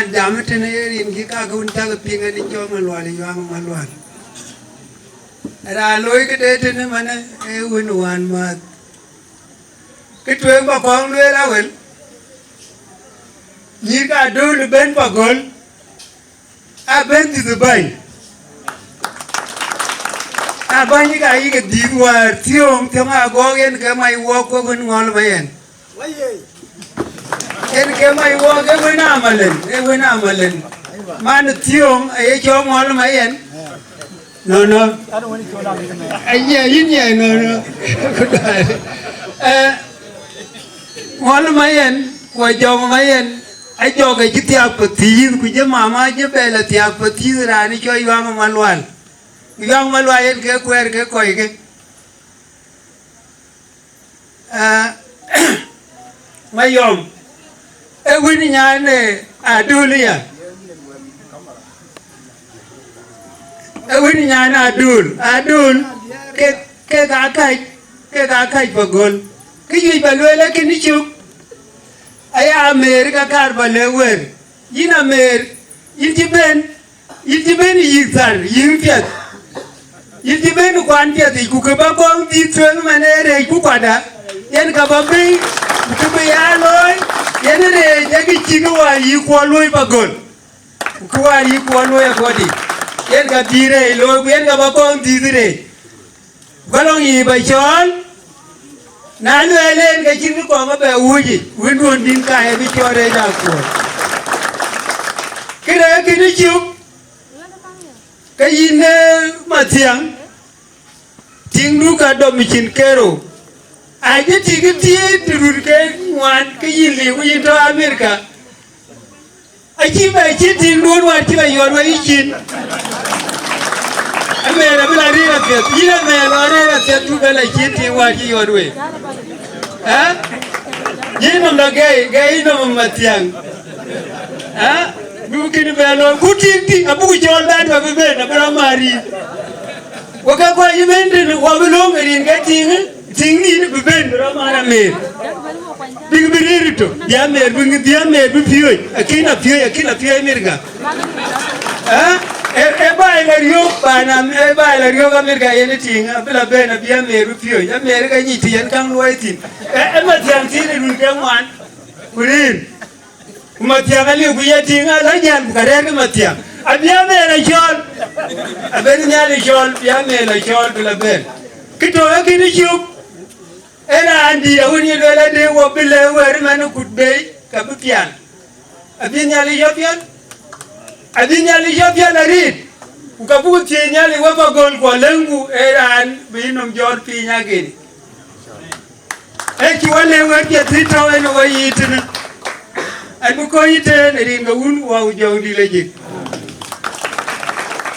man jamatene rin ki ka kun ta pinga ni jo malwal yang malwal ra loy ke de tene mane e win wan ma ke twen ba kong le la wel ni ka do ben ba gol a ben di Dubai a ba ni ka yi ke di war tiong tama go gen ke mai wo ko gun ngol bayen en ke mai wo ke wina malen man tiong e cho ngol mayen no yin no ngol mayen ko jong mayen ai cho cái chữ tiap patin ku je mama je bela tiap patin rani cho yang malwal en ke kwer ke koi ke mayom e wini nyane adulia e wini nyane adul ke ga kai pagol ke yi balwela ke ni chuk aya America kar balewer yin Amer yitiben yizar yimpiat yitiben kwantiat ku ke ba kong di twen manere ku kwada yen ka ba be ku be ya loy yen re jagi chinu wa yi ko loy bagol ku wa yi ko loy godi yen ka dire loy yen ka ba kong di dire galong yi ba chon na lelen ga chinu ko ba be uji windon din ka e bi chore da ko kire kini chiu ka yine matiang tingu ka do michin kero aje tigiti turur ke wan ke yili ku yito Amerika aji ba chi tingu wa ti ba yor wa yichin amera bila rira pet yina me lore pet tu bela chi ti wa ti yor we ha yino na gay no matiang ha bukin belo kutinti abu jol dan ba be na bra mari waka kwa yimende wa belong rin ga tingi ni be bra mara me big birito ya me bi piyo akina piyo mirga ha e ba ila rio bana e ba ila rio ga mirga yene tinga bila be na biya me bi piyo ya me ga nyiti yan kan loitin e ma tiang tini dun ke wan kurin matiang ali ku ya tinga la nyan ka re matiang abia me la chol aben nyali chol ya me la chol bila ben kito akini chup era andi awuni do la de wo bile wer man kutbe ka bipian abia nyali jopian arit ukabu tie nyali wa bagol ko lengu era an binom jor pi nyageni e ki wale wer ke trito en wo yitina abu ko yite ne ringa un wa ujo di leje